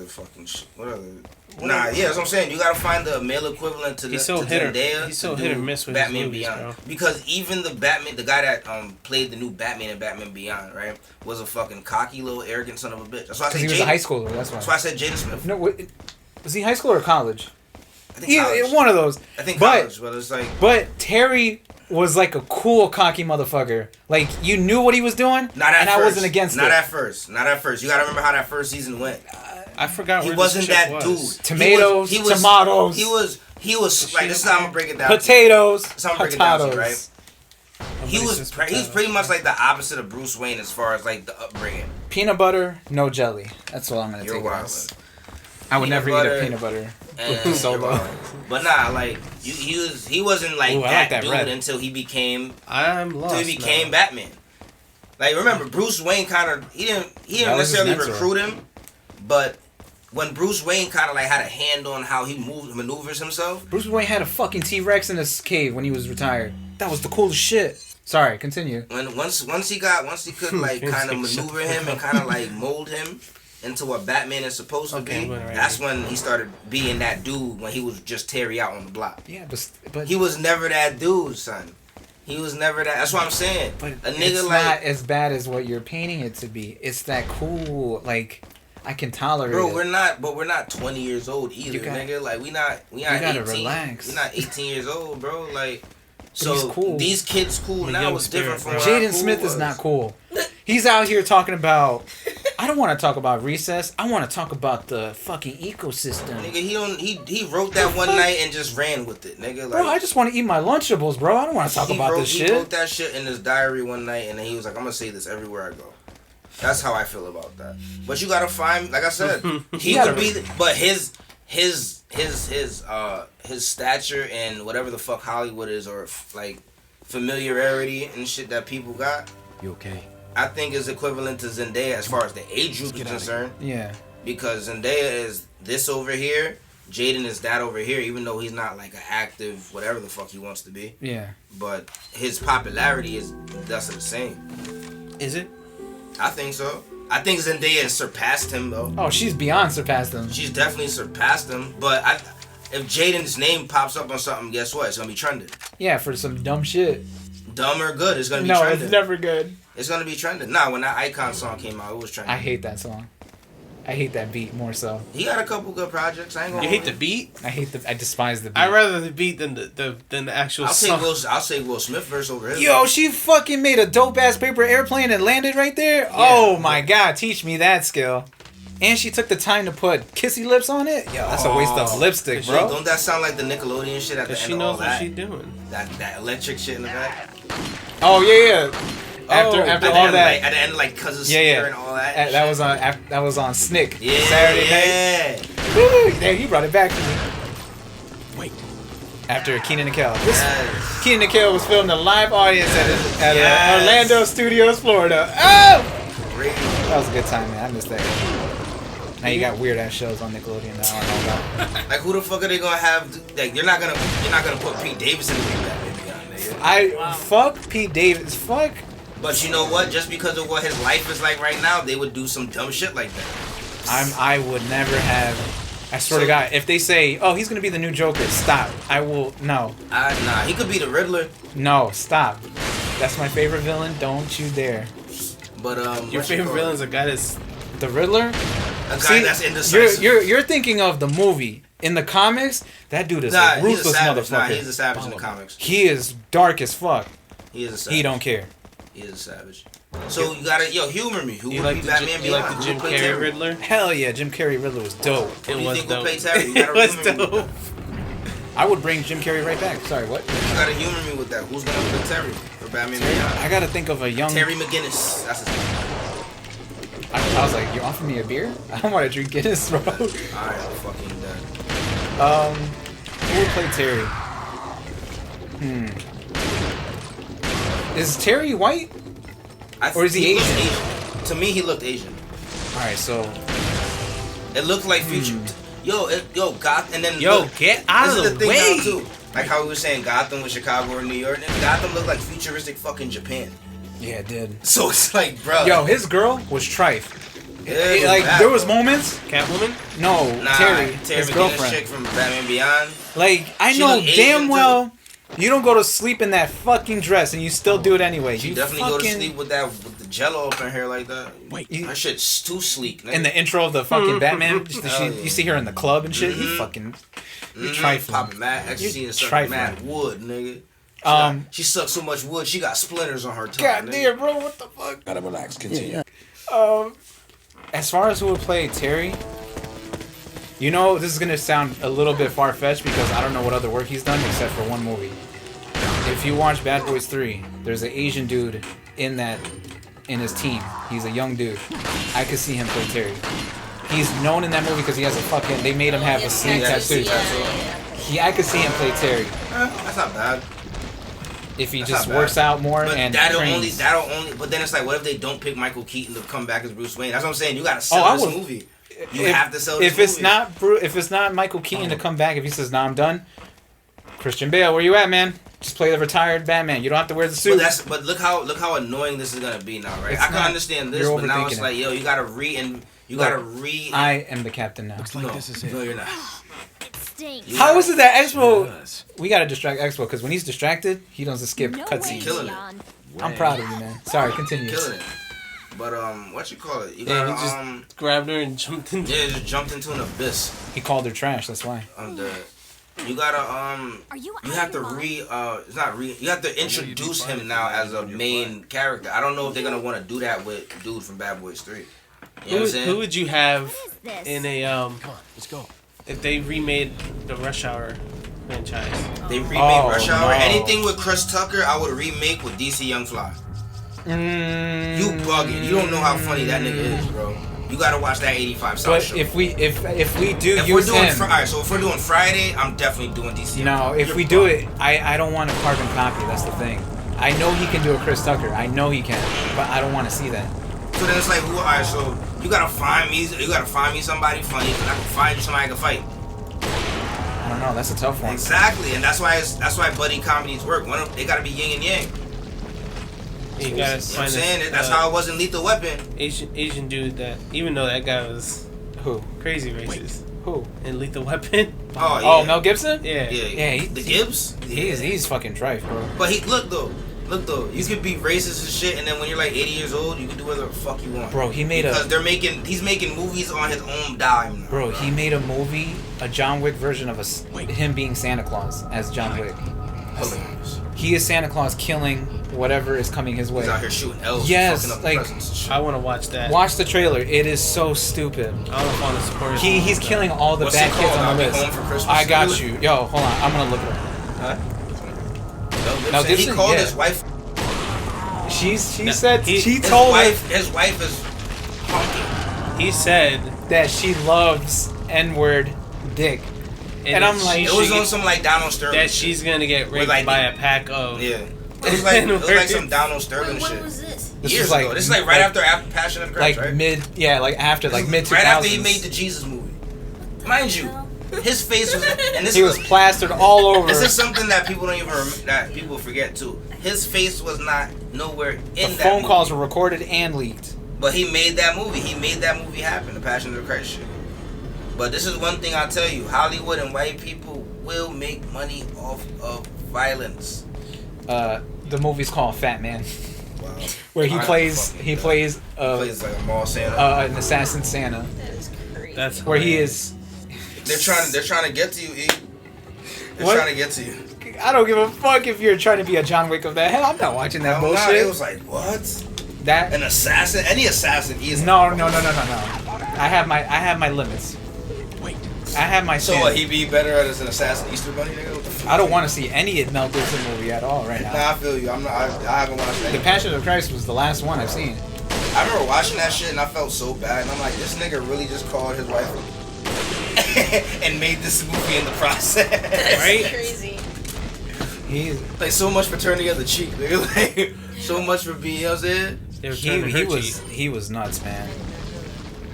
other fucking what other? Nah, yeah, that's what I'm saying. You gotta find the male equivalent to Zendaya. He's so hit or miss with Batman his movies, Beyond, bro. because even the guy that played the new Batman in Batman Beyond, right, was a fucking cocky little arrogant son of a bitch. That's why I said he was a high schooler. That's why. That's why I said Jaden Smith. No, was he high school or college? I think college. One of those. I think college, but it's like. But Terry was like a cool, cocky motherfucker. Like, you knew what he was doing, I wasn't against it. Not at first. You gotta remember how that first season went. I forgot. He wasn't that dude. Tomatoes, tomatoes. He was like, this is how I'm gonna break it down. Potatoes, this is how I'm gonna break it down to you, right? He was pretty much like the opposite of Bruce Wayne as far as like the upbringing. Peanut butter, no jelly. That's all I'm gonna take. I would never eat a peanut butter solo. But nah, like he wasn't like that dude until he became Batman. Like, remember, Bruce Wayne kind of he didn't necessarily recruit him, but when Bruce Wayne kind of like had a hand on how he maneuvers himself. Bruce Wayne had a fucking T-Rex in his cave when he was retired. That was the coolest shit. Sorry, continue. Once he could like kind of maneuver him and kind of like mold him into what Batman is supposed to be. That's when he started being that dude, when he was just Terry out on the block. Yeah, but he was never that dude, son. He was never that. That's what I'm saying. But a nigga it's like, not as bad as what you're painting it to be. It's that cool, like, I can tolerate bro, it. we're not 20 years old either, nigga. Like, we not 18. Relax. We're not 18 years old, bro. Like, so he's cool. These kids cool now is different from Jaden Smith is not cool. He's out here talking about. I don't want to talk about recess. I want to talk about the fucking ecosystem. Nigga, he wrote that one night and just ran with it, nigga. Like, bro, I just want to eat my Lunchables, bro. I don't want to talk about this shit. He wrote that shit in his diary one night, and then he was like, "I'm gonna say this everywhere I go." That's how I feel about that. But you gotta find, like I said, he could be, but his stature and whatever the fuck Hollywood is, or like familiarity and shit that people got. You okay? I think is equivalent to Zendaya as far as the age group is concerned. Yeah. Because Zendaya is this over here, Jaden is that over here, even though he's not like an active whatever the fuck he wants to be. Yeah. But his popularity is thus the same. Is it? I think so. I think Zendaya has surpassed him though. Oh, she's beyond surpassed him. She's definitely surpassed him. But if Jaden's name pops up on something, guess what? It's gonna be trending. Yeah, for some dumb shit. Dumb or good, it's gonna be trending. No, it's never good. It's gonna be trending. Nah, when that Icon song came out, it was trending. I hate that song. I hate that beat more so. He got a couple good projects. I ain't gonna. You hate the beat? I despise the beat. I'd rather the beat than the actual song. I'll say Will Smith verse over his. Yo, she fucking made a dope ass paper airplane and landed right there. Yeah. Oh my god, teach me that skill. And she took the time to put kissy lips on it. Yo, that's a waste of lipstick, bro. Don't that sound like the Nickelodeon shit at the end of all that? She knows what she's doing. That electric shit in the back. Oh yeah. After all that, at the end, like Cousin and all that. That was on Snick. Yeah, Saturday night. Woo, there, he brought it back to me. Wait. After Kenan and Kel. Kenan and Kel was filming a live audience at Orlando Studios, Florida. Oh! Great. That was a good time, man. I missed that. Now you got weird ass shows on Nickelodeon that I don't know about. Like, who the fuck are they gonna have? Like, you're not gonna put Pete Davidson to be Batman Beyond, nigga. Fuck Pete Davidson. Fuck. But you know what? Just because of what his life is like right now, they would do some dumb shit like that. I would never have. I swear to God, if they say, "Oh, he's gonna be the new Joker," stop. I will no. Nah, he could be the Riddler. No, stop. That's my favorite villain. Don't you dare. But your favorite villain's a guy that's the Riddler. A guy that's indecisive. You're thinking of the movie. In the comics, that dude is a ruthless motherfucker. Nah, he's a savage in the comics. He is dark as fuck. He is a savage. He don't care. He is a savage. So you gotta humor me. Who you would like be the Batman Beyond? You like the Jim Carrey Riddler? Hell yeah, Jim Carrey Riddler was dope. Who do you think would play Terry? It was dope. I would bring Jim Carrey right back. Sorry, what? You gotta humor me with that. Who's gonna play Terry for Batman Beyond? I gotta think of a young Terry McGinnis. That's his name. I was like, you offering me a beer? I don't want to drink Guinness, bro. Alright, I'm fucking done. Who would play Terry? Is Terry white? Or is he Asian? To me, he looked Asian. Alright, so it looked like Future. Gotham, and then get out of the way. Now too. Like how we were saying, Gotham was Chicago or New York. And Gotham looked like futuristic fucking Japan. Yeah, it did. So it's like, bro. Yo, his girl was trife. Yeah, like there was moments. Catwoman? No, Terry, his girlfriend. Chick from Batman Beyond. Like I know damn well. You don't go to sleep in that fucking dress, and you still do it anyway. You definitely go to sleep with the jello up in her like that. That shit's too sleek. Nigga. In the intro of the fucking Batman, you see her in the club and shit. You fucking trifling. Popping mad ecstasy and sucking mad wood, nigga. She sucked so much wood, she got splinters on her tongue. God damn, bro, what the fuck? Gotta relax. Continue. As far as who would play Terry, you know, this is gonna sound a little bit far-fetched because I don't know what other work he's done except for one movie. If you watch Bad Boys 3, there's an Asian dude in his team. He's a young dude. I could see him play Terry. He's known in that movie because he has a fucking. They made him have a sleeve tattoo. I could see him play Terry. That's not bad. If he just works out more but and that'll trains. only. But then it's like, what if they don't pick Michael Keaton to come back as Bruce Wayne? That's what I'm saying. You gotta sell this movie. You have to sell this movie. If it's not Michael Keaton to come back, if he says, "Nah, I'm done," Christian Bale, where you at, man? Just play the retired Batman. You don't have to wear the suit. But look how annoying this is gonna be now, right? I can understand this, but now it's like, yo, you gotta I am the captain now. Looks like this is it. No, you're not. How is it that Expo? We gotta distract Expo because when he's distracted, he doesn't skip cutscenes. Killing it. I'm proud of you, man. Sorry, continue. Killing it. But what you call it? You he gotta, just grabbed her and jumped into. Yeah, just jumped into an abyss. He called her trash. That's why. I'm dead. You gotta you have to you have to introduce him now as a main character. I don't know if they're gonna want to do that with dude from Bad Boys 3. You know what I'm saying? Who would you have in a Come on, let's go. if they remade the Rush Hour franchise? They remade Rush Hour. No. Anything with Chris Tucker, I would remake with DC Young Fly. You bugging. You don't know how funny that nigga is, bro. You gotta watch that 85 South but show. if we do if use we're doing him, alright, so if we're doing Friday, I'm definitely doing DC. No, if we do it, I don't want a carbon copy. That's the thing. I know he can do a Chris Tucker. I know he can, but I don't want to see that. So then it's like, alright, so you gotta find me somebody funny, because I can find you somebody I can fight. I don't know. That's a tough one. Exactly, and that's why buddy comedies work. They gotta be yin and yang. You gotta find what I'm saying? That's how it was in Lethal Weapon. Asian dude that, even though that guy was crazy racist. Who? In Lethal Weapon. Oh, yeah. Oh, Mel Gibson? Yeah. The Gibbs? He's fucking trife, bro. But look though, you could be racist and shit, and then when you're like 80 years old, you can do whatever the fuck you want. Bro, he's making movies on his own dime. Now. Bro, he made a movie, a John Wick version of him being Santa Claus as John Wick. Hilarious. He is Santa Claus killing whatever is coming his way. He's out here shooting elves. Yes, up like I want to watch that. Watch the trailer. It is so stupid. I don't want to support. He's killing all the bad kids on the list. I got you. Yo, hold on. I'm gonna look at it. Huh? Mel Gibson. He called his wife. She told his wife is honking. He said that she loves N-word dick. And I'm like, it was on some like Donald Sterling. That she's gonna get raped by a pack of. Yeah. It was like some Donald Sterling shit. When was this? Years ago. This is like right after Passion of the Christ, right? mid 2000s. Right after he made the Jesus movie. Mind you, his face was, and this he was plastered all over. This is something that people don't even that people forget too. His face was not nowhere in that. The phone movie. calls were recorded and leaked. But he made that movie. He made that movie happen. The Passion of the Christ shit. But this is one thing I'll tell you: Hollywood and white people will make money off of violence. The movie's called Fat Man. Wow. Where he plays like a mall Santa. An assassin Santa. That is crazy. That's where he is. They're trying to get to you, E. They're trying to get to you. I don't give a fuck if you're trying to be a John Wick of that. Hell, I'm not watching that bullshit. It was like, what? That an assassin? Any assassin is. No. I have my limits. Wait. I have my. So what? He be better as an assassin, Easter Bunny nigga? What the fuck? I don't want to see any Mel Gibson movie at all right now. Nah, I feel you. I haven't watched that. The Passion of Christ was the last one I've seen. I remember watching that shit and I felt so bad. And I'm like, this nigga really just called his wife and made this movie in the process. That's right? Crazy. He's like so much for turning the other cheek, nigga. Like so much for being, you know what I'm saying? He was nuts, man.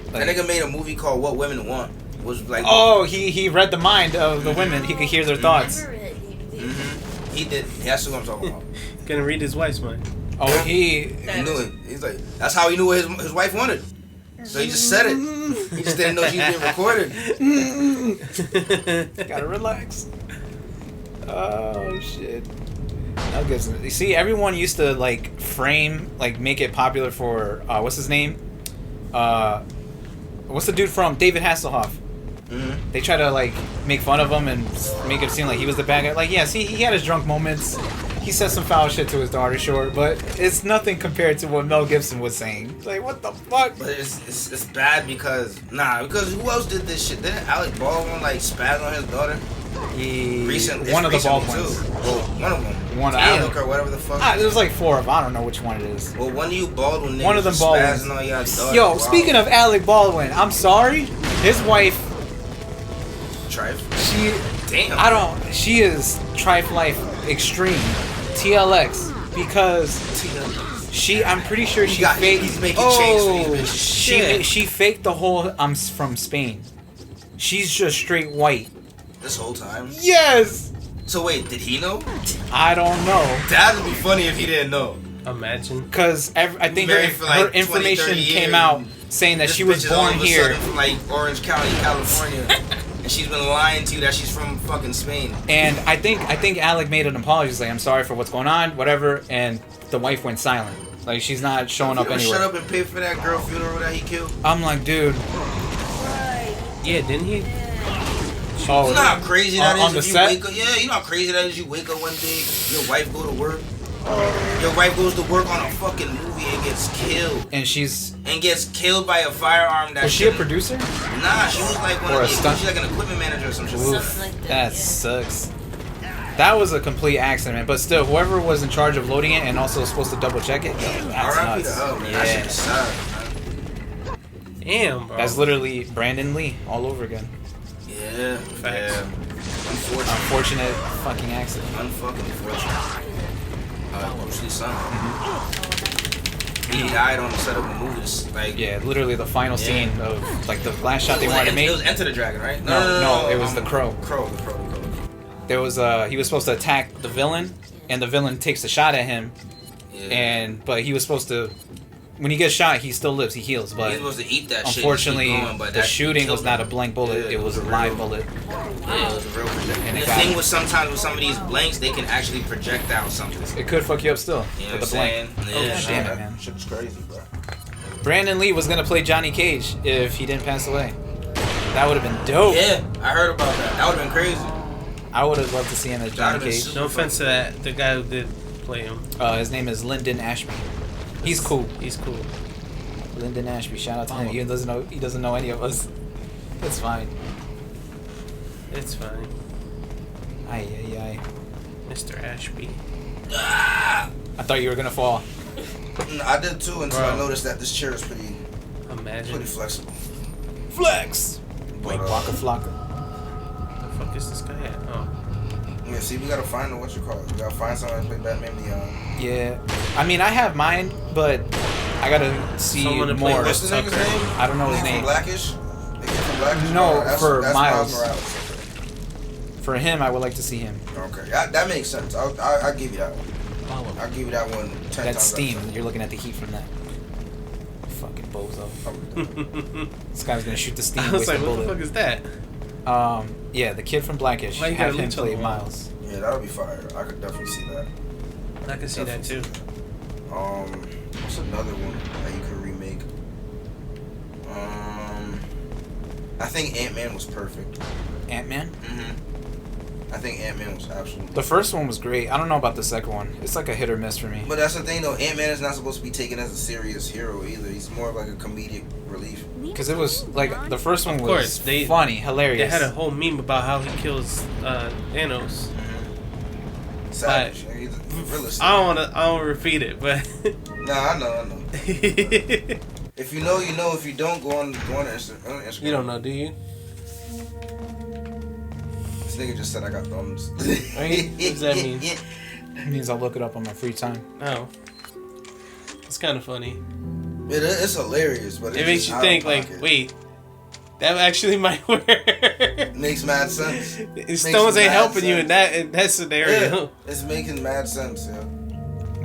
Like, that nigga made a movie called What Women Want. Was like he read the mind of the women. He could hear their thoughts. He did. That's what I'm talking about. Gonna read his wife's mind. Oh, he knew it. He's like, that's how he knew what his wife wanted. So he just said it. He just didn't know she was being recorded. Gotta relax. Oh shit. Mel Gibson. You see, everyone used to like frame, like make it popular for what's his name? What's the dude from David Hasselhoff? Mm-hmm. They try to like make fun of him and make it seem like he was the bad guy. Like, yes, he had his drunk moments. He said some foul shit to his daughter, sure, but it's nothing compared to what Mel Gibson was saying. Like, what the fuck? But it's bad because who else did this shit? Didn't Alec Baldwin like spaz on his daughter? Recently, one of the Baldwins. Well, one of them. One of Alec or whatever the fuck. There's like 4 of them. I don't know which one it is. Well, one of you Baldwin niggas one of them Baldwins. Spazzing on your daughter. Yo, speaking of Alec Baldwin, I'm sorry. His wife. Trife? She is Trife Life Extreme. TLX. Because I'm pretty sure she faked. He's making change for these bitches. She faked the whole I'm from Spain. She's just straight white. This whole time? Yes! So wait, did he know? I don't know. That would be funny if he didn't know. Imagine. Because I think her information came out saying that she was born here. From like Orange County, California. And she's been lying to you that she's from fucking Spain. And I think Alec made an apology. He's like, I'm sorry for what's going on, whatever. And the wife went silent. Like, she's not showing up anywhere. Shut up and pay for that girl funeral that he killed. I'm like, dude. Yeah, didn't he? You know how crazy that is if you wake up? Yeah, you know how crazy that is. You wake up one day, your wife go to work. Your wife goes to work on a fucking movie and gets killed. And gets killed by a firearm that. Was she a producer? Nah, she was like she's like an equipment manager or some shit. That sucks. That was a complete accident, but still, whoever was in charge of loading it and also supposed to double check it, that's nuts. Man. Yeah. That shit is sad, man. Damn, bro. That's literally Brandon Lee all over again. Yeah, facts. Unfortunate fucking accident. Unfucking unfortunate. Bruce Lee's son. He died on the set of a movie. Like, yeah, literally the final scene of like the last shot they wanted to make. It was Enter the Dragon, right? No, it was the Crow. The Crow. There was he was supposed to attack the villain, and the villain takes a shot at him, but he was supposed to. When he gets shot, he still lives. He heals, but he's supposed to eat that unfortunately, shit. the shooting was not a blank bullet. It was a live bullet. Yeah, it was a real projectile. And the thing was, sometimes with some of these blanks, they can actually projectile something. It could fuck you up still with a blank. Yeah, damn it, man. Shit was crazy, bro. Brandon Lee was gonna play Johnny Cage if he didn't pass away. That would have been dope. Yeah, I heard about that. That would have been crazy. I would have loved to see him as Johnny Cage. No offense to that, the guy who did play him. His name is Lyndon Ashby. He's cool. Lyndon Ashby, shout out to him. He doesn't know any of us. It's fine. It's fine. Aye. Mr. Ashby. I thought you were gonna fall. I did too until I noticed that this chair is pretty flexible. Flex! Wait, Waka Flocka. The fuck is this guy at? Oh. Yeah, see, we gotta find what you call it. We gotta find someone to play Batman Beyond. Yeah. I mean, I have mine, but I gotta see more. What's the nigga's name? I don't know his name. Blackish? No, for that's Miles. Morales. For him, I would like to see him. Okay, that makes sense. I'll give you that one. I'll give you that one 10 times. That's Steam. You're looking at the heat from that. Fucking bozo. This guy's gonna shoot the steam. I was like, what the fuck is that? Yeah, the kid from Blackish. Have him play Miles. Yeah, that'll be fire. I could definitely see that. I could see that too. What's another one that you could remake? I think Ant-Man was perfect. Ant-Man? Mm-hmm. I think Ant-Man was absolutely. The first one was great. I don't know about the second one. It's like a hit or miss for me. But that's the thing, though. Ant-Man is not supposed to be taken as a serious hero either. He's more of like a comedic relief. Because it was like the first one was funny, hilarious. They had a whole meme about how he kills Thanos. Mm-hmm. Savage. He's a realist. I don't want to repeat it, but. Nah, I know. If you know, you know. If you don't, go on Instagram. You don't know, do you? This nigga just said I got thumbs. What does that mean? It means I'll look it up on my free time. Oh. It's kind of funny. It's hilarious, but it makes you think, like, wait, that actually might work. Makes mad sense. Stones ain't helping you in that scenario. Yeah, it's making mad sense, yeah.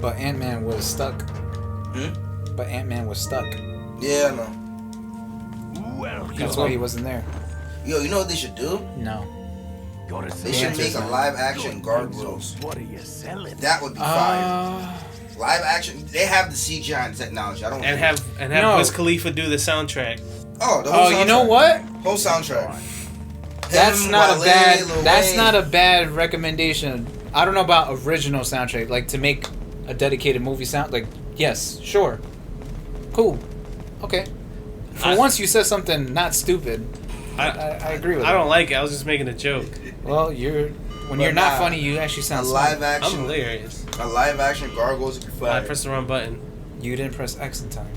But Ant-Man was stuck. But Ant-Man was stuck. Yeah, I know. That's why he wasn't there. Yo, you know what they should do? No. They should make a live action Gargoyles. That would be fire. Live action. They have the CGI technology. I don't. And have Wiz Khalifa do the soundtrack. Oh, the whole soundtrack. You know what? Whole soundtrack. That's not a bad. That's not a bad recommendation. I don't know about original soundtrack, like to make a dedicated movie sound. Like, yes, sure, cool, okay. For once, you said something not stupid. I agree with. I don't like it. I was just making a joke. Well, when you're not funny, you actually sound live action. I'm hilarious. A live action Gargoyles would be fire. I pressed the wrong button. You didn't press X in time.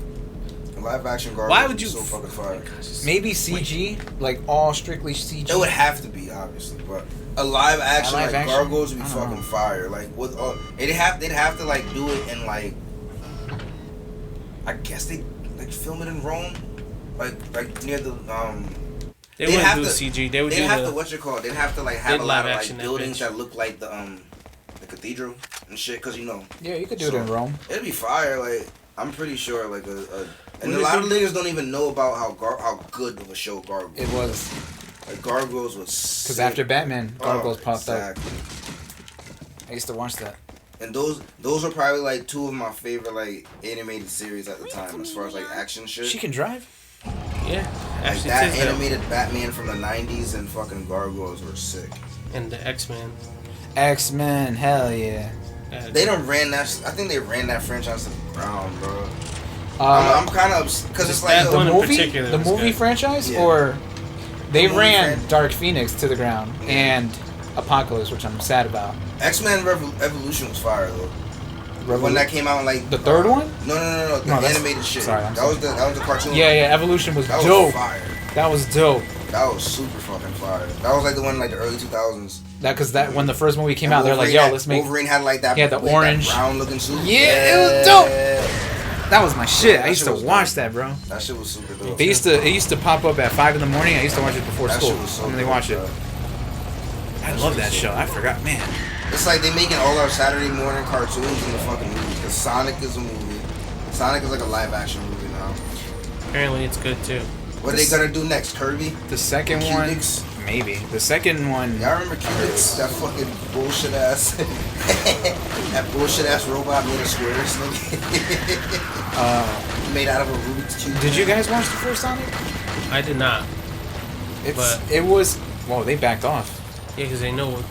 A live action Gargoyles. Why would you? So fucking fire. Maybe CG, like all strictly CG. It would have to be obviously, but a live action Gargoyles would be fucking fire. Like with they'd have to like do it in like. I guess they like film it in Rome, like near the They wouldn't do CG. They'd have to what's it called? They'd have to like have a lot of like buildings that look like the cathedral and shit, cause you know. Yeah, you could do it in Rome. It'd be fire. Like I'm pretty sure like and a lot of niggas don't even know about how good of a show Gargoyles. It was. Like Gargoyles was. Because after Batman, Gargoyles popped up. Exactly. I used to watch that. And those are probably like two of my favorite like animated series at the time as far as like action shit. She can drive. Yeah. Like that animated Batman from the 90s and fucking Gargoyles were sick. And the X-Men. X-Men, hell yeah. They done ran that. I think they ran that franchise to the ground, bro. I'm kind of because it's like the movie franchise, or they ran Dark Phoenix to the ground and Apocalypse, which I'm sad about. X-Men Evolution was fire though. When that came out, like the third one? No, the animated shit. Sorry, that was the cartoon. Yeah, Evolution was dope. That was fire. That was dope. That was super fucking fire. That was like the one in like the early 2000s. Because when the first movie came out, they're like, "Yo, let's make." Wolverine had like that. Yeah, the orange, brown looking suit. Yeah, it was dope. That was my shit. I used to watch that, bro. That shit was super dope. It used to pop up at 5 in the morning. I used to watch it before school. Shit was so when they watch it. I love that show. I forgot, man. It's like they making all our Saturday morning cartoons in the fucking movie. Because Sonic is a movie. Sonic is like a live action movie now. Apparently it's good too. What are they gonna do next? Kirby? The second one, maybe. The second one. Y'all remember Cubics? That fucking bullshit ass. That bullshit ass robot made of squares. Made out of a Rubik's Cube. Did you guys watch the first Sonic? I did not. It was. Whoa, they backed off. Yeah, because they know.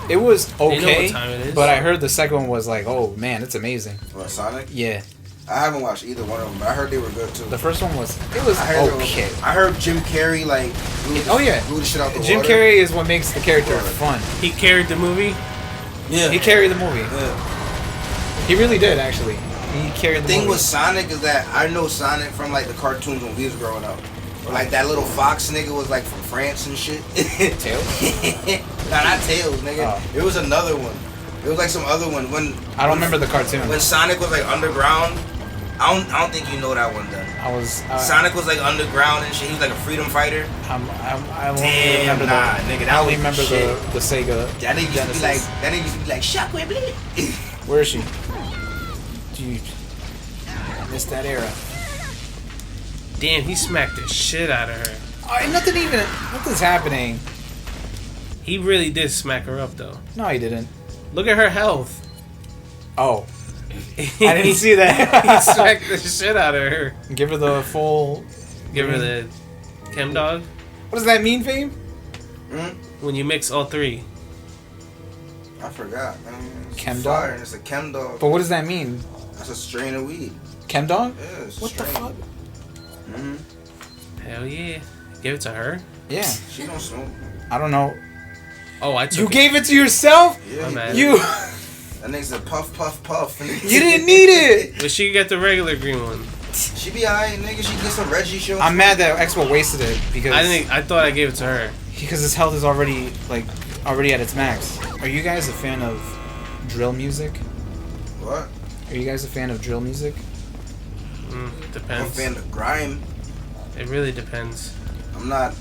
It was okay, they know what time it is. But I heard the second one was like, oh man, it's amazing. What, Sonic? Yeah. I haven't watched either one of them, but I heard they were good too. The first one was okay. I heard Jim Carrey like blew the shit out the Jim water. Carrey is what makes the character fun. He carried the movie? Yeah. He carried the movie. Yeah. He really did actually. He carried the movie. The thing with Sonic is that I know Sonic from like the cartoons when we was growing up. Like that little fox nigga was like from France and shit. Tails? Nah, not Tails, nigga. Oh. It was another one. It was like some other one. I don't remember the cartoon. When Sonic was like underground. I don't think you know that one then. Sonic was like underground and shit. He was like a freedom fighter. I don't remember that. Nigga, I only remember the Sega. That nigga used to be like, Shockwave, bleed. Where is she? Dude, I missed that era. Damn, he smacked the shit out of her. Nothing's happening. He really did smack her up though. No, he didn't. Look at her health. Oh. I didn't see that. He smacked the shit out of her. Give her the full. Give her the chem dog. What does that mean, Fame? When you mix all three. I forgot. Chem dog. It's a chem dog. But what does that mean? That's a strain of weed. Chem dog? Yeah, it's what the fuck? Hell yeah. Give it to her? Yeah. She don't smoke. I don't know. Oh, I took You gave it to yourself? Yeah. That nigga's a puff, puff, puff. You didn't need it. But she got the regular green one. She be alright, nigga. She gets some Reggie show. I'm mad that Expo wasted it because I thought I gave it to her. Because his health is already at its max. Are you guys a fan of drill music? What? Are you guys a fan of drill music? Depends. I'm a fan of grime. It really depends. I'm a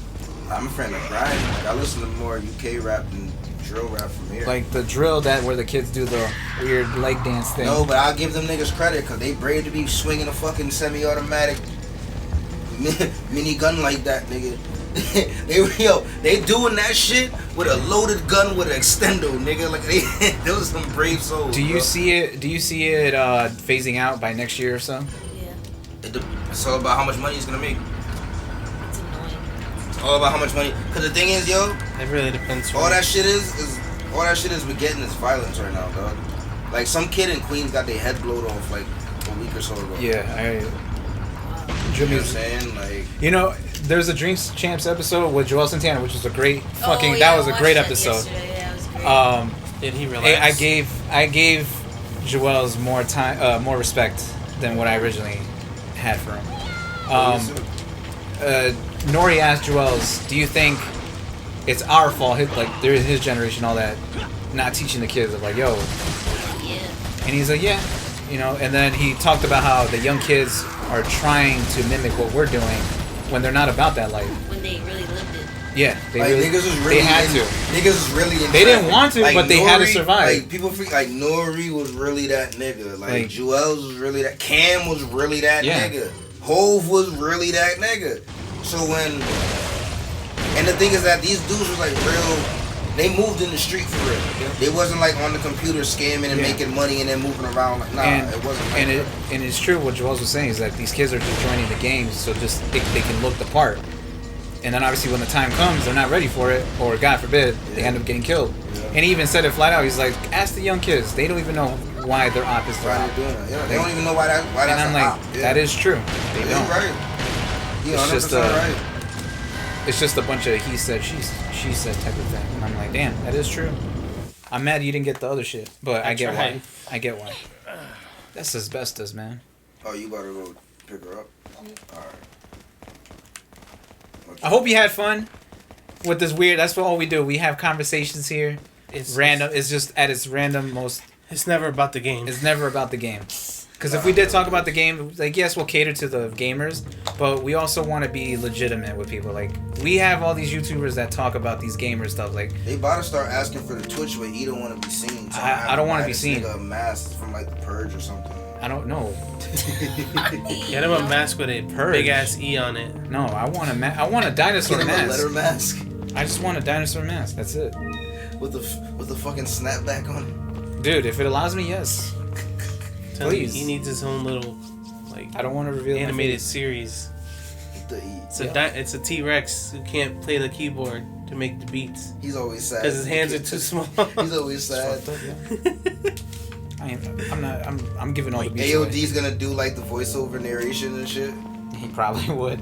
fan of grime. Like, I listen to more UK rap than drill rap from here. Like the drill where the kids do the weird leg dance thing. No, but I'll give them niggas credit because they brave to be swinging a fucking semi-automatic mini gun like that, nigga. they doing that shit with a loaded gun with an extendo, nigga. Like those are some brave souls. Do you see it phasing out by next year or so? Yeah. It's all about how much money it's gonna make. It's annoying. It's all about how much money. Cause the thing is, yo, it really depends. All that shit is we're getting is violence right now, dog. Like some kid in Queens got their head blown off like a week or so ago. Yeah, you know what I'm saying? Like, you know, there's a Dreams Champs episode with Joel Santana, which was a great that was a great episode. Yeah, it was great. Did he relax? I gave Joel's more time, more respect than what I originally had for him. Nori asked Joel's, do you think it's our fault, like there's his generation, all that, not teaching the kids of like, yo. Yeah. And he's like, yeah, you know. And then he talked about how the young kids are trying to mimic what we're doing when they're not about that life. When they really lived it. Yeah, they had to. Niggas was really. They didn't want to, like, but they had to survive. Like people freak. Like Nori was really that nigga. Like Joel's was really that. Cam was really that nigga. Hove was really that nigga. So when. And the thing is that these dudes was like real. They moved in the street for real. Yeah. They wasn't like on the computer scamming and making money and then moving around. Like, it wasn't. Like and it's true what Joel was saying is that these kids are just joining the games so just they can look the part. And then obviously when the time comes, they're not ready for it, or God forbid, they end up getting killed. Yeah. And he even said it flat out. He's like, ask the young kids. They don't even know why their op is their op. They don't even know why that's and I'm like, op. That is true. They don't. Right. It's just right. It's just a bunch of he said, she said type of thing. And I'm like, damn, that is true. I'm mad you didn't get the other shit, but I get why. I get why. That's asbestos, man. Oh, you gotta go pick her up? Alright. I hope you had fun with this weird. That's what all we do. We have conversations here. It's random. It's just at its random most. It's never about the game. It's never about the game. Because if we did talk about the game, like, yes, we'll cater to the gamers, but we also want to be legitimate with people. Like, we have all these YouTubers that talk about these gamer stuff. Like, they about to start asking for the Twitch, but he don't want to be seen. So I don't want to be seen. A mask from like the Purge or something. I don't know. Get him a mask with a big ass E on it. No, I want a dinosaur mask. A letter mask. I just want a dinosaur mask. That's it. With the fucking snapback on it. Dude, if it allows me, yes. Please. He needs his own little, like, I don't want to reveal animated series. It's a T-Rex who can't play the keyboard to make the beats. He's always sad because his hands are too small. He's always sad. I'm giving all the beats AOD's gonna do like the voiceover narration and shit. He probably would.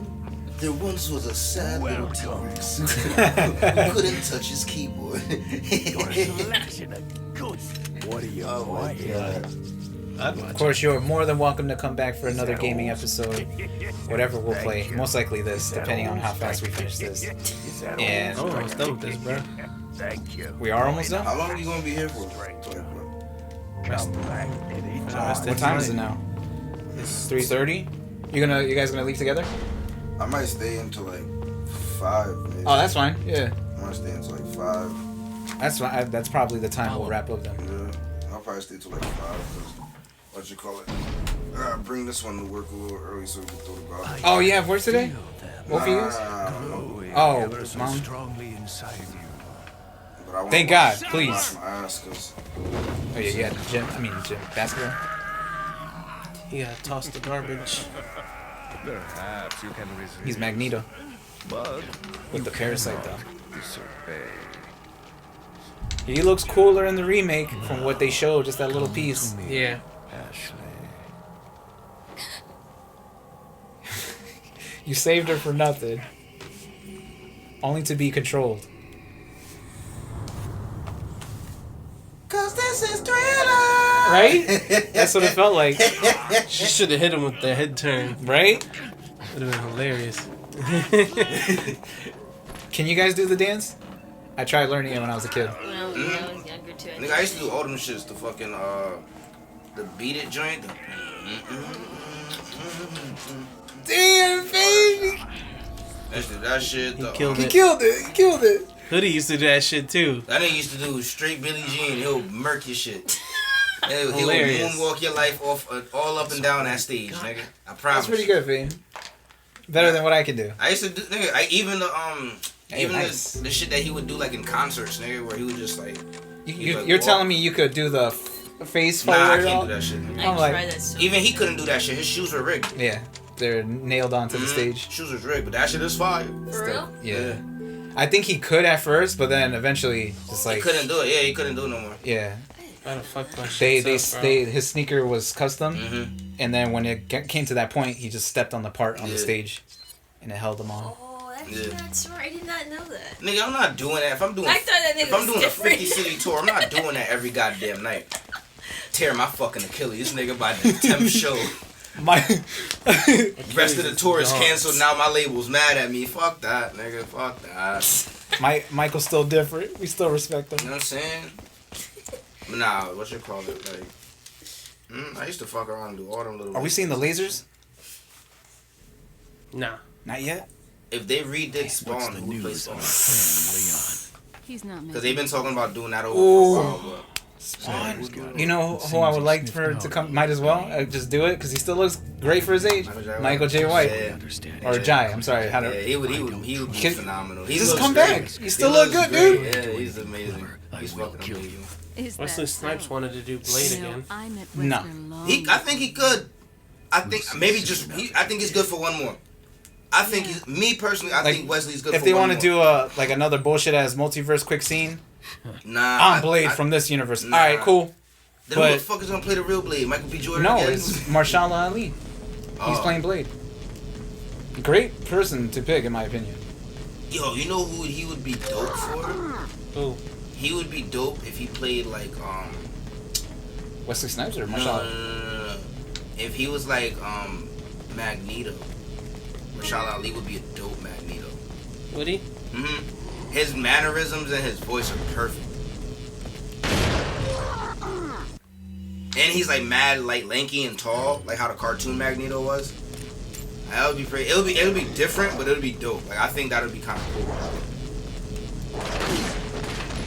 There once was a sad little T-Rex who couldn't touch his keyboard. What are you? Oh my god. Of course, you're more than welcome to come back for another gaming episode. Whatever we'll play. Most likely this, depending on how fast we finish this. And almost done with this, bro. Thank you. We are almost done? How long are you going to be here for? What time is it now? It's 3:30? You guys gonna leave together? I might stay until like 5 maybe. Oh, that's fine. Yeah. I might stay until like 5. That's fine. That's probably the time we'll wrap up then. Yeah. I'll probably stay till like 5. What you call it? Bring this one to work a little early so we can throw the garbage. Oh, you have work today? Both of you guys? Oh, Mom. Thank God, please. Oh yeah, you had gym. Basketball. You gotta toss the garbage. Perhaps you can resist. He's Magneto. With the parasite though. He looks cooler in the remake from what they showed, just that little piece. Yeah. You saved her for nothing. Only to be controlled. Cause this is Thriller! Right? That's what it felt like. She should have hit him with the head turn. Right? Would have been hilarious. Can you guys do the dance? I tried learning it when I was a kid. When I was younger too. Nigga, I used to do all them shits. The fucking, the Beat It joint. Damn, baby! That shit. He killed it. He killed it. Hoodie used to do that shit too. That nigga used to do straight Billie Jean. He'll murk your shit. He'll Hilarious. moonwalk your life off all up and down that stage, nigga. I promise. That's pretty good, Vane. Better than what I can do. I used to do, nigga. Even the shit that he would do like in concerts, nigga, where he would just like. You're telling me you could do the face forward? Nah, I can't do that shit. I'm like, even he couldn't do that shit. His shoes were rigged. Yeah, they're nailed onto the stage. Shoes was rigged, but that shit is fire. For real? Yeah. I think he could at first, but then eventually just like he couldn't do it. Yeah, he couldn't do it no more. Yeah. I fucked my shit his sneaker was custom, and then when it came to that point, he just stepped on the part on the stage, and it held him on. Oh, that's not smart. I did not know that. Nigga, I'm not doing that. If I'm doing a 50 city tour, I'm not doing that every goddamn night. Tear my fucking Achilles, nigga, by the 10th show. My rest of the tour is canceled. Now my label's mad at me. Fuck that, nigga. Fuck that. Michael's still different. We still respect him. You know what I'm saying? But nah, what you call it? Like, I used to fuck around and do all them little. Are we seeing the lasers? Nah. Not yet. If they redid Spawn, who plays Spawn? He's not. Because they've been talking about doing that over for a while. Spawn. You know who I would like for to come? Might as well just do it because he still looks great for his age. Michael J. White or Jai. I'm sorry. Yeah, he would be phenomenal. He just come back. He still look good, dude. Yeah, he's amazing. He's fucking amazing. Wesley Snipes wanted to do Blade again. No. I think he could. I think maybe just. I think he's good for one more. I think me personally, I think Wesley's good. If for they want to do like another bullshit ass multiverse quick scene. Nah. On Blade from this universe. All right, cool. Then who the fuck is gonna play the real Blade? Michael B. Jordan? No, again? it's Mahershala Ali. He's playing Blade. Great person to pick, in my opinion. Yo, you know who he would be dope for? Who? He would be dope if he played like Wesley Snipes or Mahershala? No. If he was like Magneto, Mahershala Ali would be a dope Magneto. Would he? His mannerisms and his voice are perfect. And he's like mad, like lanky and tall, like how the cartoon Magneto was. That would be pretty. It would be different, but it would be dope. Like I think that would be kind of cool.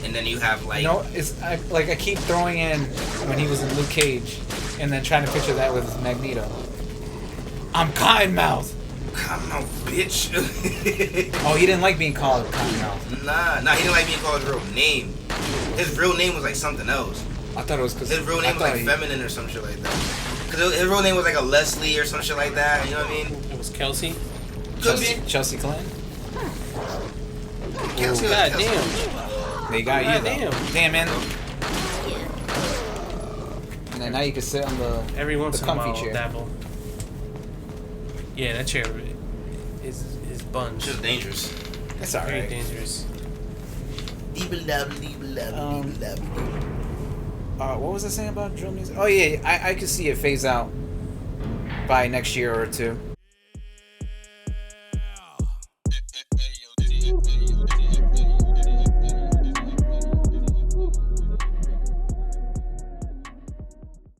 And then you have like. I keep throwing in when he was in Luke Cage, and then trying to picture that with Magneto. I'm Cottonmouth. Cottonmouth, bitch. Oh, he didn't like being called Cottonmouth. Nah, he didn't like being called his real name. His real name was like something else. I thought it was because his real name was like feminine or some shit like that. Because his real name was like a Leslie or some shit like that. You know what I mean? It was Kelsey. Could be Chelsea Clinton. Kelsey. God damn. They got you. Damn, man. Yeah. And then now you can sit on the every once in a while chair. Dabble. Yeah, that chair is bunch. Just dangerous. That's alright. Very dangerous. What was I saying about drill music? Oh yeah, I could see it phase out by next year or two.